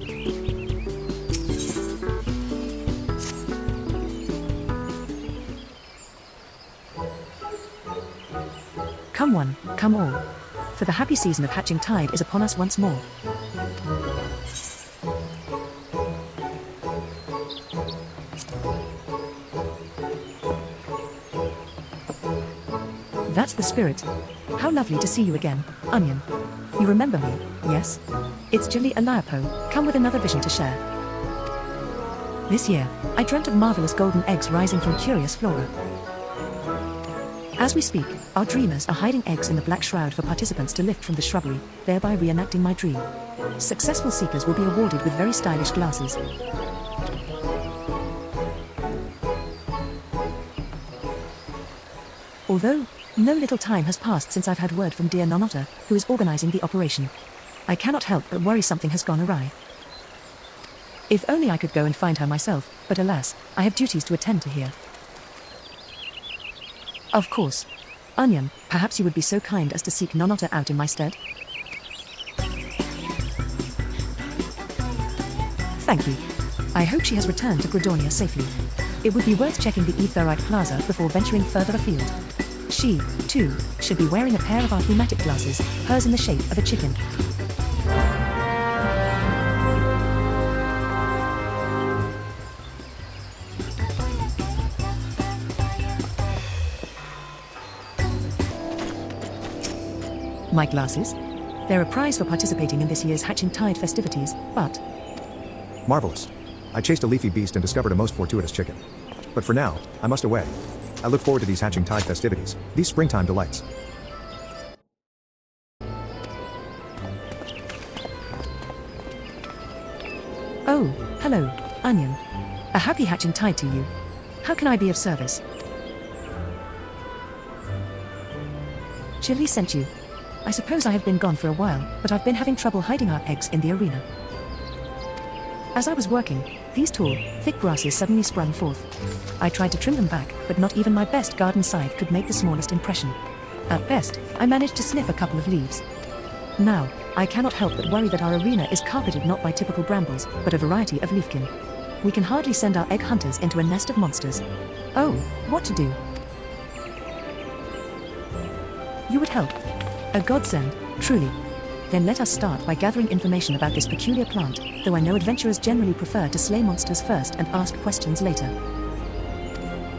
Come one, come all. For the happy season of hatching tide is upon us once more. That's the spirit. How lovely to see you again, Onion. You remember me, yes? It's Julie Eliapo, come with another vision to share. This year, I dreamt of marvelous golden eggs rising from curious flora. As we speak, our dreamers are hiding eggs in the black shroud for participants to lift from the shrubbery, thereby reenacting my dream. Successful seekers will be awarded with very stylish glasses. Although, no little time has passed since I've had word from dear Nonota, who is organizing the operation. I cannot help but worry something has gone awry. If only I could go and find her myself, but alas, I have duties to attend to here. Of course. Onion, perhaps you would be so kind as to seek Nonota out in my stead? Thank you. I hope she has returned to Gradonia safely. It would be worth checking the Etherite Plaza before venturing further afield. She, too, should be wearing a pair of our thematic glasses, hers in the shape of a chicken. My glasses? They're a prize for participating in this year's Hatching Tide festivities, but... Marvelous. I chased a leafy beast and discovered a most fortuitous chicken. But for now, I must away. I look forward to these Hatching Tide festivities, these springtime delights. Oh, hello, Onion. A happy Hatching Tide to you. How can I be of service? Chili sent you. I suppose I have been gone for a while, but I've been having trouble hiding our eggs in the arena. As I was working, these tall, thick grasses suddenly sprung forth. I tried to trim them back, but not even my best garden scythe could make the smallest impression. At best, I managed to snip a couple of leaves. Now, I cannot help but worry that our arena is carpeted not by typical brambles, but a variety of leafkin. We can hardly send our egg hunters into a nest of monsters. Oh, what to do? You would help. A godsend, truly. Then let us start by gathering information about this peculiar plant, though I know adventurers generally prefer to slay monsters first and ask questions later.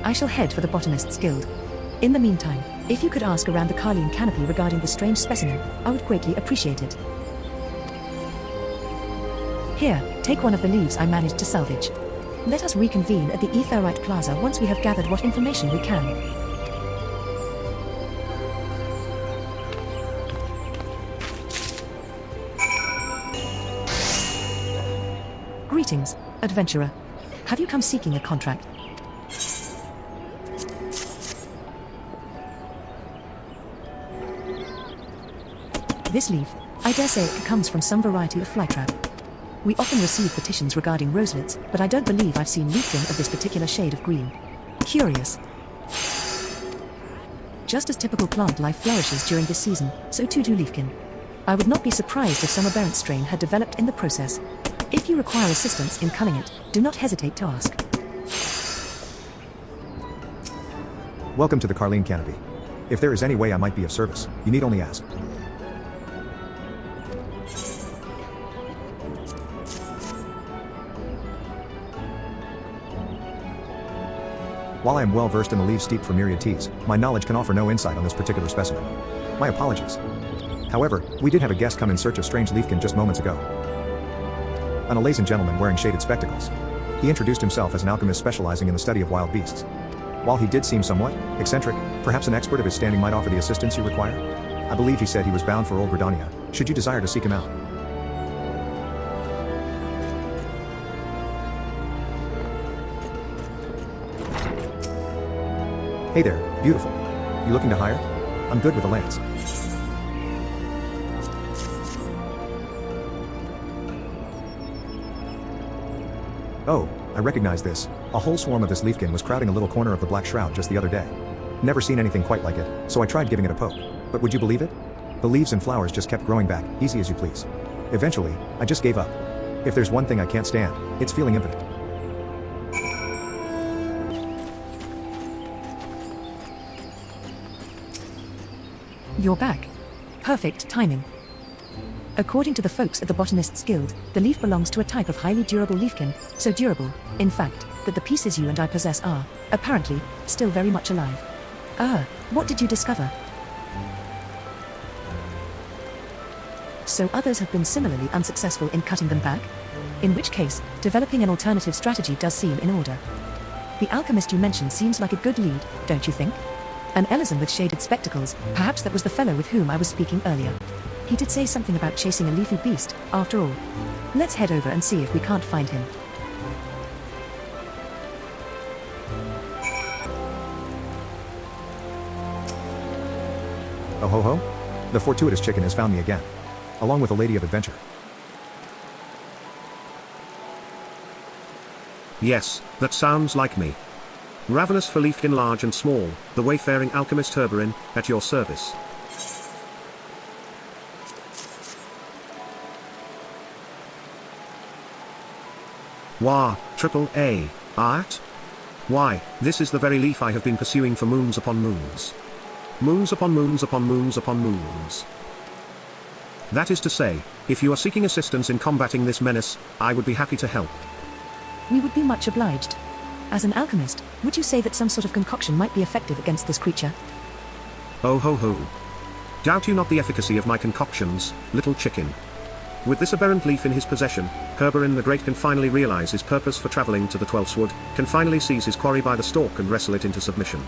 I shall head for the Botanist's Guild. In the meantime, if you could ask around the Carline canopy regarding the strange specimen, I would greatly appreciate it. Here, take one of the leaves I managed to salvage. Let us reconvene at the Etherite Plaza once we have gathered what information we can. Greetings, adventurer. Have you come seeking a contract? This leaf, I dare say it comes from some variety of flytrap. We often receive petitions regarding roselets, but I don't believe I've seen leafkin of this particular shade of green. Curious. Just as typical plant life flourishes during this season, so too do leafkin. I would not be surprised if some aberrant strain had developed in the process. If you require assistance in culling it, do not hesitate to ask. Welcome to the Carline canopy. If there is any way I might be of service, you need only ask. While I am well versed in the leaves steeped for myriad teas, my knowledge can offer no insight on this particular specimen. My apologies. However, we did have a guest come in search of strange leafkin just moments ago. An Alasan gentleman wearing shaded spectacles. He introduced himself as an alchemist specializing in the study of wild beasts. While he did seem somewhat eccentric, perhaps an expert of his standing might offer the assistance you require. I believe he said he was bound for Old Gradonia, should you desire to seek him out. Hey there, beautiful. You looking to hire? I'm good with a lance. Oh, I recognize this. A whole swarm of this leafkin was crowding a little corner of the Black Shroud just the other day. Never seen anything quite like it, so I tried giving it a poke. But would you believe it? The leaves and flowers just kept growing back, easy as you please. Eventually, I just gave up. If there's one thing I can't stand, it's feeling impotent. You're back. Perfect timing. According to the folks at the Botanists Guild, the leaf belongs to a type of highly durable leafkin, so durable, in fact, that the pieces you and I possess are, apparently, still very much alive. What did you discover? So others have been similarly unsuccessful in cutting them back? In which case, developing an alternative strategy does seem in order. The alchemist you mentioned seems like a good lead, don't you think? An Ellison with shaded spectacles, perhaps that was the fellow with whom I was speaking earlier. He did say something about chasing a leafy beast, after all. Let's head over and see if we can't find him. Oh ho ho? The fortuitous chicken has found me again. Along with a lady of adventure. Yes, that sounds like me. Ravenous for leafkin large and small, the wayfaring alchemist Herberin, at your service. Wah, triple A, art? Why, this is the very leaf I have been pursuing for moons upon moons. Moons upon moons upon moons upon moons. That is to say, if you are seeking assistance in combating this menace, I would be happy to help. We would be much obliged. As an alchemist, would you say that some sort of concoction might be effective against this creature? Oh ho ho. Doubt you not the efficacy of my concoctions, little chicken. With this aberrant leaf in his possession, Herberin the Great can finally realize his purpose for traveling to the Twelfth Wood, can finally seize his quarry by the stalk and wrestle it into submission.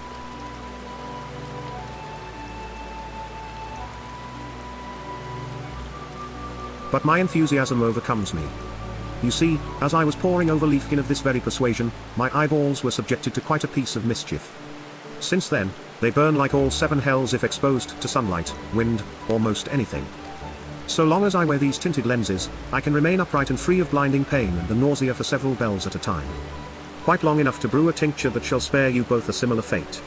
But my enthusiasm overcomes me. You see, as I was poring over leafkin of this very persuasion, my eyeballs were subjected to quite a piece of mischief. Since then, they burn like all seven hells if exposed to sunlight, wind, or most anything. So long as I wear these tinted lenses, I can remain upright and free of blinding pain and the nausea for several bells at a time. Quite long enough to brew a tincture that shall spare you both a similar fate.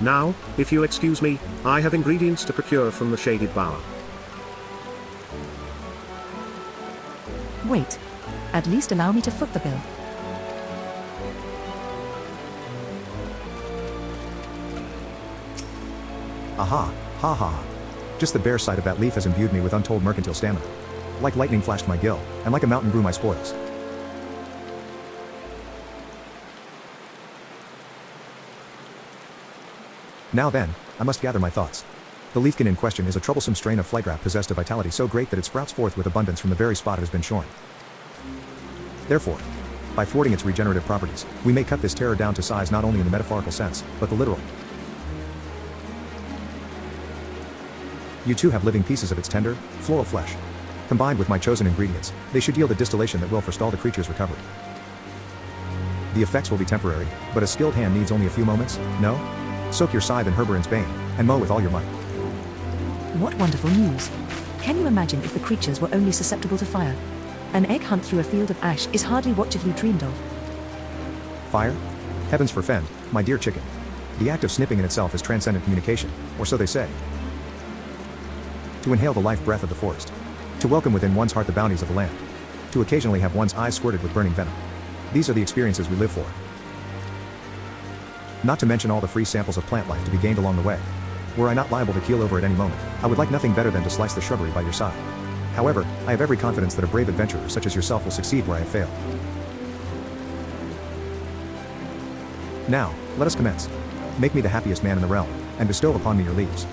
Now, if you'll excuse me, I have ingredients to procure from the shaded bower. Wait. At least allow me to foot the bill. Aha, ha ha. Just the bare sight of that leaf has imbued me with untold mercantile stamina. Like lightning flashed my gill, and like a mountain grew my spoils. Now then, I must gather my thoughts. The leafkin in question is a troublesome strain of flygrap possessed of vitality so great that it sprouts forth with abundance from the very spot it has been shorn. Therefore, by thwarting its regenerative properties, we may cut this terror down to size not only in the metaphorical sense, but the literal. You too have living pieces of its tender, floral flesh. Combined with my chosen ingredients, they should yield a distillation that will forestall the creature's recovery. The effects will be temporary, but a skilled hand needs only a few moments, no? Soak your scythe in Herberin's bane, and mow with all your might. What wonderful news. Can you imagine if the creatures were only susceptible to fire? An egg hunt through a field of ash is hardly what you dreamed of. Fire? Heavens forfend, my dear chicken. The act of snipping in itself is transcendent communication, or so they say. To inhale the life breath of the forest. To welcome within one's heart the bounties of the land. To occasionally have one's eyes squirted with burning venom. These are the experiences we live for. Not to mention all the free samples of plant life to be gained along the way. Were I not liable to keel over at any moment, I would like nothing better than to slice the shrubbery by your side. However, I have every confidence that a brave adventurer such as yourself will succeed where I have failed. Now, let us commence. Make me the happiest man in the realm, and bestow upon me your leaves.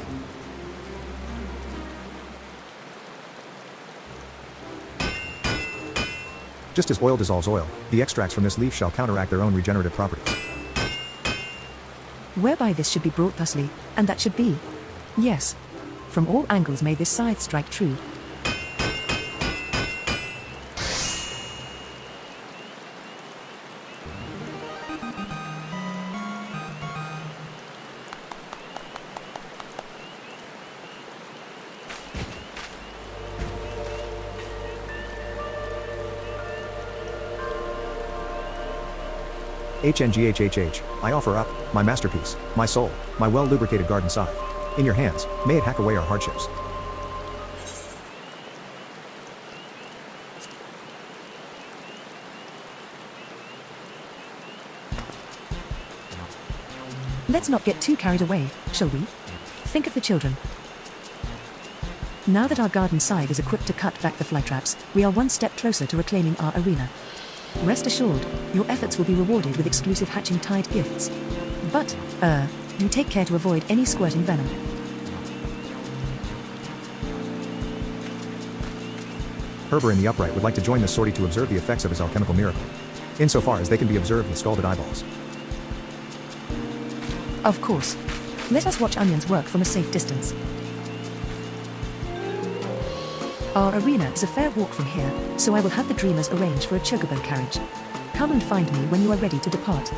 Just as oil dissolves oil, the extracts from this leaf shall counteract their own regenerative properties. Whereby this should be brought thusly, and that should be. Yes. From all angles may this scythe strike true. HNGHHH, I offer up, my masterpiece, my soul, my well-lubricated garden scythe. In your hands, may it hack away our hardships. Let's not get too carried away, shall we? Think of the children. Now that our garden scythe is equipped to cut back the fly traps, we are one step closer to reclaiming our arena. Rest assured, your efforts will be rewarded with exclusive hatching tide gifts. But, do take care to avoid any squirting venom. Herber in the upright would like to join this sortie to observe the effects of his alchemical miracle, insofar as they can be observed with scalded eyeballs. Of course. Let us watch onions work from a safe distance. Our arena is a fair walk from here, so I will have the dreamers arrange for a chocobo carriage. Come and find me when you are ready to depart.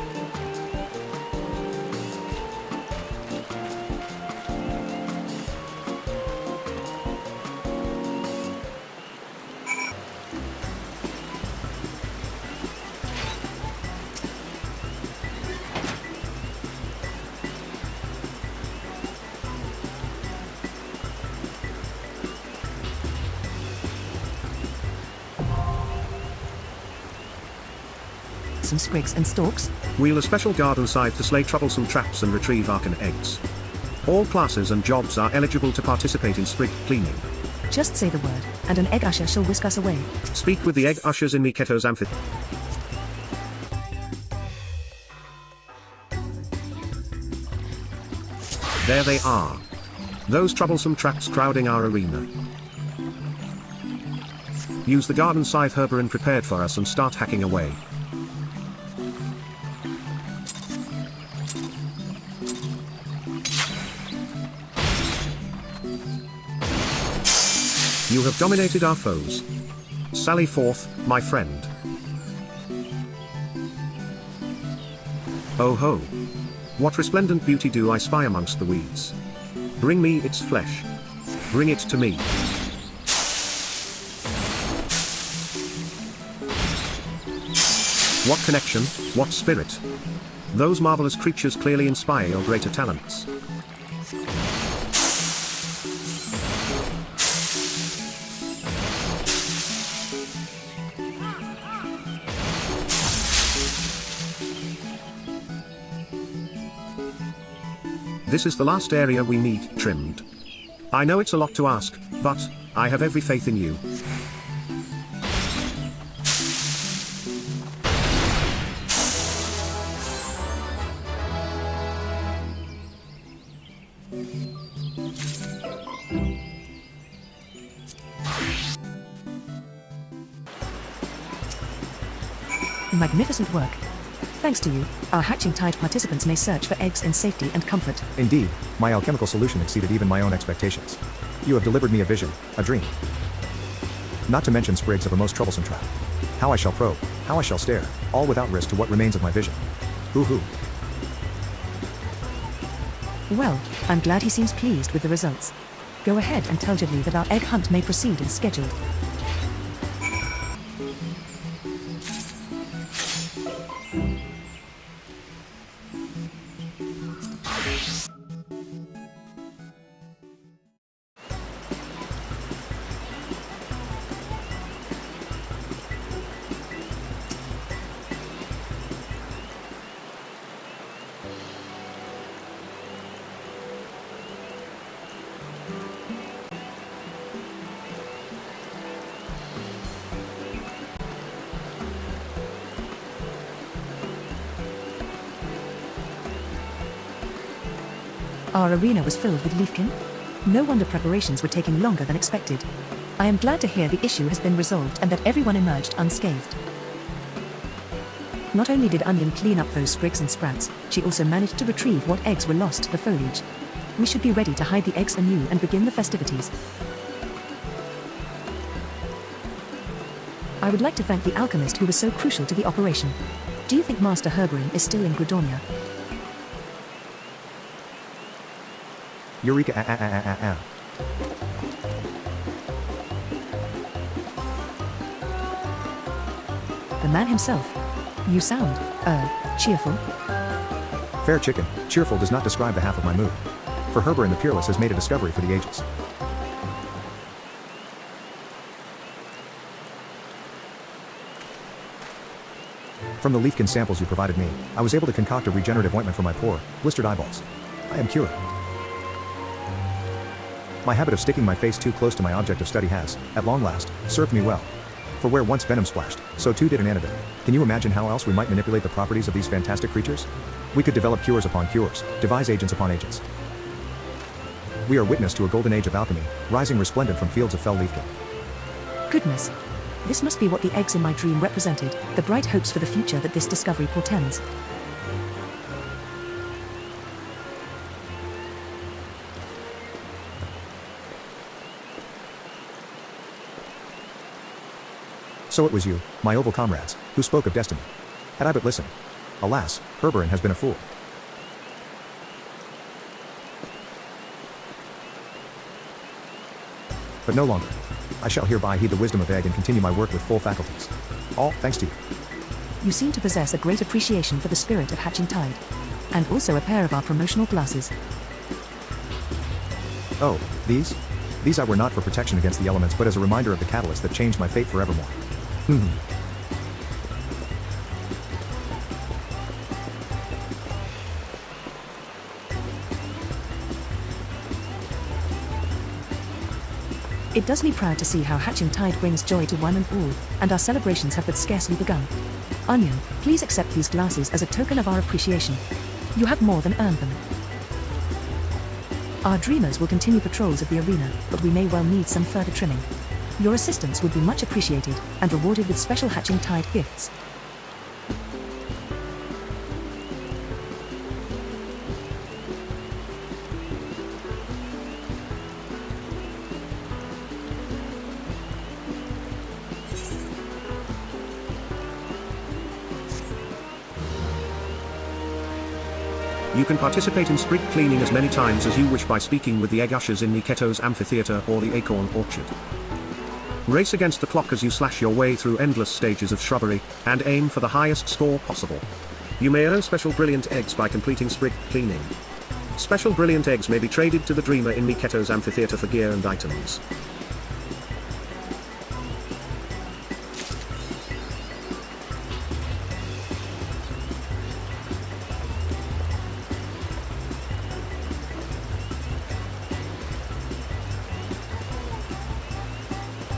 Some sprigs and stalks. Wheel a special garden scythe to slay troublesome traps and retrieve arcan eggs. All classes and jobs are eligible to participate in sprig cleaning. Just say the word, and an egg usher shall whisk us away. Speak with the egg ushers in Niketo's amphitheater. There they are. Those troublesome traps crowding our arena. Use the garden scythe Herberin prepared for us and start hacking away. You have dominated our foes. Sally forth, my friend. Oh ho! What resplendent beauty do I spy amongst the weeds? Bring me its flesh. Bring it to me. What connection, what spirit? Those marvelous creatures clearly inspire your greater talents. This is the last area we need trimmed. I know it's a lot to ask, but I have every faith in you. Magnificent work. Thanks to you, our hatching tide participants may search for eggs in safety and comfort. Indeed, my alchemical solution exceeded even my own expectations. You have delivered me a vision, a dream. Not to mention sprigs of a most troublesome trap. How I shall probe, how I shall stare, all without risk to what remains of my vision. Hoo-hoo. Well, I'm glad he seems pleased with the results. Go ahead and tell Jadli that our egg hunt may proceed as scheduled. Our arena was filled with leafkin. No wonder preparations were taking longer than expected. I am glad to hear the issue has been resolved and that everyone emerged unscathed. Not only did Onion clean up those sprigs and sprats, she also managed to retrieve what eggs were lost to the foliage. We should be ready to hide the eggs anew and begin the festivities. I would like to thank the alchemist who was so crucial to the operation. Do you think Master Herberin is still in Gridornia? Eureka The man himself. You sound, cheerful. Fair chicken, cheerful does not describe the half of my mood. For Herberin the Peerless has made a discovery for the ages. From the leafkin samples you provided me, I was able to concoct a regenerative ointment for my poor, blistered eyeballs. I am cured. My habit of sticking my face too close to my object of study has, at long last, served me well. For where once venom splashed, so too did an antidote. Can you imagine how else we might manipulate the properties of these fantastic creatures? We could develop cures upon cures, devise agents upon agents. We are witness to a golden age of alchemy, rising resplendent from fields of fell leafkin. Goodness. This must be what the eggs in my dream represented, the bright hopes for the future that this discovery portends. So it was you, my oval comrades, who spoke of destiny. Had I but listened. Alas, Herberin has been a fool. But no longer. I shall hereby heed the wisdom of Egg and continue my work with full faculties. All thanks to you. You seem to possess a great appreciation for the spirit of Hatching Tide. And also a pair of our promotional glasses. Oh, these? These I were not for protection against the elements but as a reminder of the catalyst that changed my fate forevermore. It does me proud to see how Hatching Tide brings joy to one and all, and our celebrations have but scarcely begun. Onion, please accept these glasses as a token of our appreciation. You have more than earned them. Our dreamers will continue patrols of the arena, but we may well need some further trimming. Your assistance would be much appreciated, and rewarded with special Hatching Tide gifts. You can participate in sprig cleaning as many times as you wish by speaking with the egg ushers in Niketo's amphitheater or the acorn orchard. Race against the clock as you slash your way through endless stages of shrubbery, and aim for the highest score possible. You may earn special brilliant eggs by completing sprig cleaning. Special brilliant eggs may be traded to the dreamer in Niketo's amphitheater for gear and items.